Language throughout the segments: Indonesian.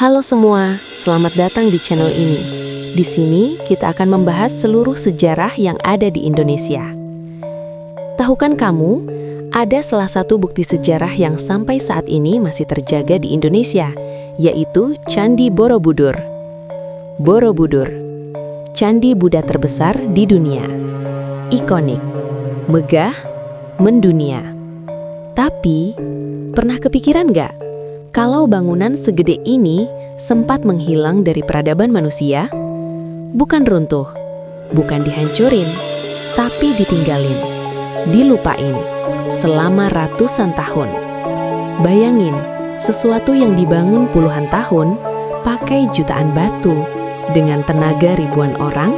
Halo semua, selamat datang di channel ini. Di sini kita akan membahas seluruh sejarah yang ada di Indonesia. Tahukah kamu, ada salah satu bukti sejarah yang sampai saat ini masih terjaga di Indonesia, yaitu Candi Borobudur. Borobudur, candi Buddha terbesar di dunia. Ikonik, megah, mendunia. Tapi, pernah kepikiran nggak? Kalau bangunan segede ini sempat menghilang dari peradaban manusia, bukan runtuh, bukan dihancurin, tapi ditinggalin, dilupain selama ratusan tahun. Bayangin, sesuatu yang dibangun puluhan tahun, pakai jutaan batu, dengan tenaga ribuan orang,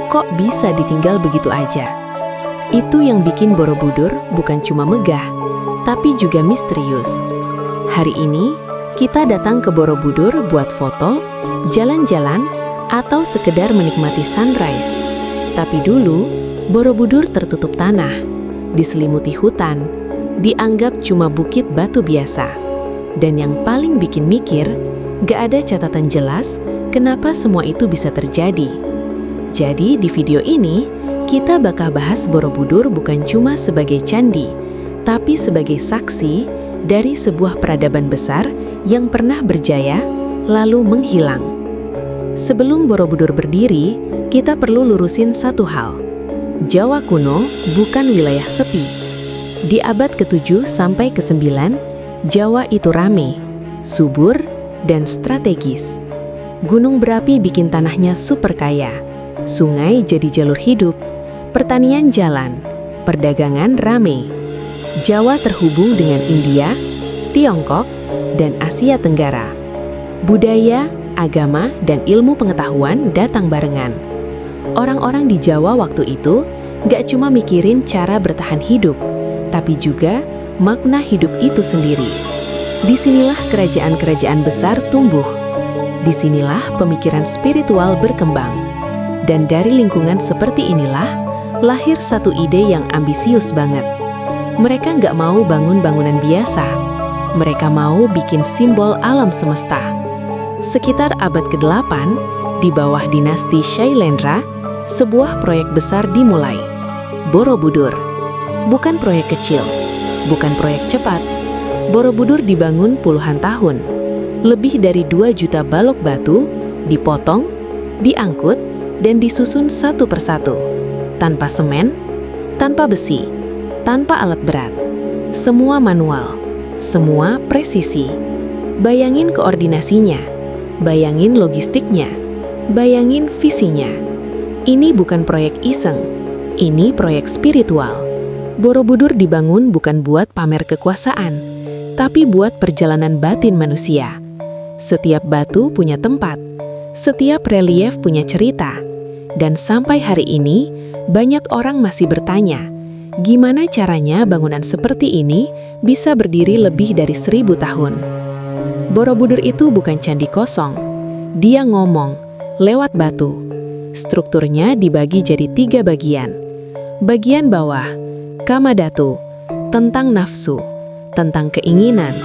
kok bisa ditinggal begitu aja? Itu yang bikin Borobudur bukan cuma megah, tapi juga misterius. Hari ini, kita datang ke Borobudur buat foto, jalan-jalan, atau sekedar menikmati sunrise. Tapi dulu, Borobudur tertutup tanah, diselimuti hutan, dianggap cuma bukit batu biasa. Dan yang paling bikin mikir, gak ada catatan jelas kenapa semua itu bisa terjadi. Jadi di video ini, kita bakal bahas Borobudur bukan cuma sebagai candi, tapi sebagai saksi dari sebuah peradaban besar yang pernah berjaya, lalu menghilang. Sebelum Borobudur berdiri, kita perlu lurusin satu hal. Jawa kuno bukan wilayah sepi. Di abad ke-7 sampai ke-9, Jawa itu rame, subur, dan strategis. Gunung berapi bikin tanahnya super kaya, sungai jadi jalur hidup, pertanian jalan, perdagangan rame. Jawa terhubung dengan India, Tiongkok, dan Asia Tenggara. Budaya, agama, dan ilmu pengetahuan datang barengan. Orang-orang di Jawa waktu itu gak cuma mikirin cara bertahan hidup, tapi juga makna hidup itu sendiri. Disinilah kerajaan-kerajaan besar tumbuh. Disinilah pemikiran spiritual berkembang. Dan dari lingkungan seperti inilah, lahir satu ide yang ambisius banget. Mereka nggak mau bangun bangunan biasa. Mereka mau bikin simbol alam semesta. Sekitar abad ke-8, di bawah dinasti Shailendra, sebuah proyek besar dimulai. Borobudur. Bukan proyek kecil, bukan proyek cepat. Borobudur dibangun puluhan tahun. Lebih dari 2 juta balok batu dipotong, diangkut, dan disusun satu persatu. Tanpa semen, tanpa besi, tanpa alat berat, semua manual, semua presisi. Bayangin koordinasinya, bayangin logistiknya, bayangin visinya. Ini bukan proyek iseng, ini proyek spiritual. Borobudur dibangun bukan buat pamer kekuasaan, tapi buat perjalanan batin manusia. Setiap batu punya tempat, setiap relief punya cerita, dan sampai hari ini, banyak orang masih bertanya, gimana caranya bangunan seperti ini bisa berdiri lebih dari 1000 tahun? Borobudur itu bukan candi kosong. Dia ngomong, lewat batu. Strukturnya dibagi jadi 3 bagian. Bagian bawah, Kamadhatu, tentang nafsu, tentang keinginan,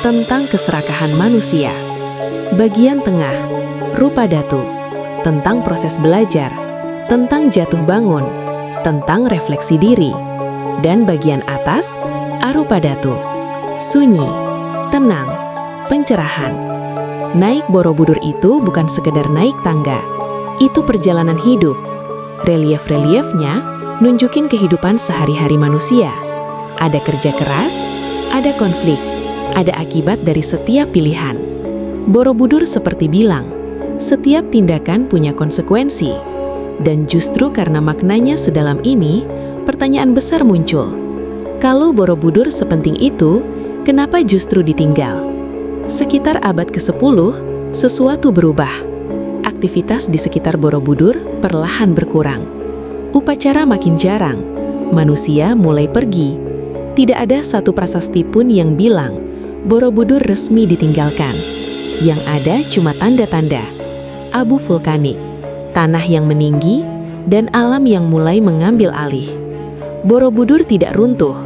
tentang keserakahan manusia. Bagian tengah, Rupadhatu, tentang proses belajar, tentang jatuh bangun, tentang refleksi diri. Dan bagian atas, Arupadhatu, sunyi, tenang, pencerahan. Naik Borobudur itu bukan sekedar naik tangga, itu perjalanan hidup. Relief-reliefnya nunjukin kehidupan sehari-hari manusia. Ada kerja keras, ada konflik, ada akibat dari setiap pilihan. Borobudur seperti bilang, setiap tindakan punya konsekuensi. Dan justru karena maknanya sedalam ini, pertanyaan besar muncul. Kalau Borobudur sepenting itu, kenapa justru ditinggal? Sekitar abad ke-10, sesuatu berubah. Aktivitas di sekitar Borobudur perlahan berkurang. Upacara makin jarang. Manusia mulai pergi. Tidak ada satu prasasti pun yang bilang Borobudur resmi ditinggalkan. Yang ada cuma tanda-tanda. Abu vulkanik, tanah yang meninggi, dan alam yang mulai mengambil alih. Borobudur tidak runtuh,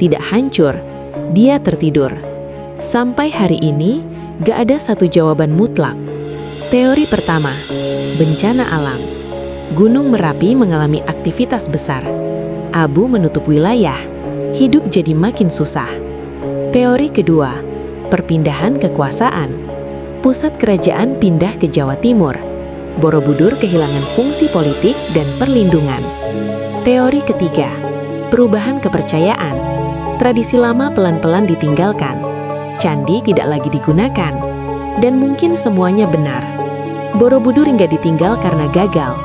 tidak hancur, dia tertidur. Sampai hari ini, Gak ada satu jawaban mutlak. Teori pertama, bencana alam. Gunung Merapi mengalami aktivitas besar. Abu menutup wilayah, hidup jadi makin susah. Teori kedua, perpindahan kekuasaan. Pusat kerajaan pindah ke Jawa Timur. Borobudur kehilangan fungsi politik dan perlindungan. Teori ketiga, perubahan kepercayaan. Tradisi lama pelan-pelan ditinggalkan. Candi tidak lagi digunakan. Dan mungkin semuanya benar. Borobudur nggak ditinggal karena gagal,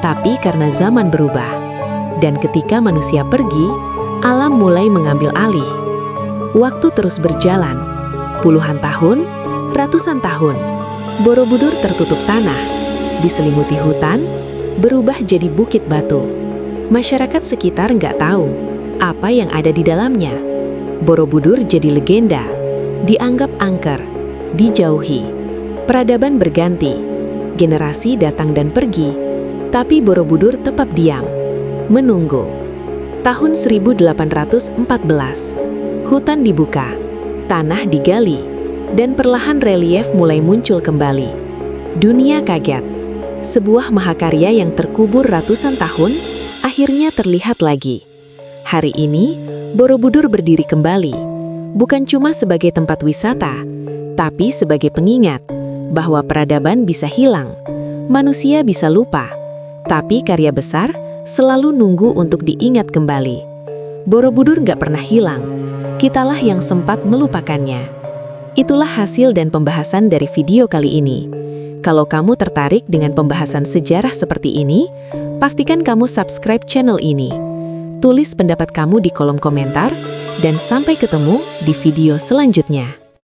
tapi karena zaman berubah. Dan ketika manusia pergi, alam mulai mengambil alih. Waktu terus berjalan. Puluhan tahun, ratusan tahun. Borobudur tertutup tanah. Diselimuti hutan, berubah jadi bukit batu. Masyarakat sekitar nggak tahu apa yang ada di dalamnya. Borobudur jadi legenda, dianggap angker, dijauhi. Peradaban berganti, generasi datang dan pergi, tapi Borobudur tetap diam, menunggu. Tahun 1814, hutan dibuka, tanah digali, dan perlahan relief mulai muncul kembali. Dunia kaget. Sebuah mahakarya yang terkubur ratusan tahun akhirnya terlihat lagi. Hari ini, Borobudur berdiri kembali, bukan cuma sebagai tempat wisata, tapi sebagai pengingat bahwa peradaban bisa hilang, manusia bisa lupa, tapi karya besar selalu nunggu untuk diingat kembali. Borobudur nggak pernah hilang, kitalah yang sempat melupakannya. Itulah hasil dan pembahasan dari video kali ini. Kalau kamu tertarik dengan pembahasan sejarah seperti ini, pastikan kamu subscribe channel ini. Tulis pendapat kamu di kolom komentar, dan sampai ketemu di video selanjutnya.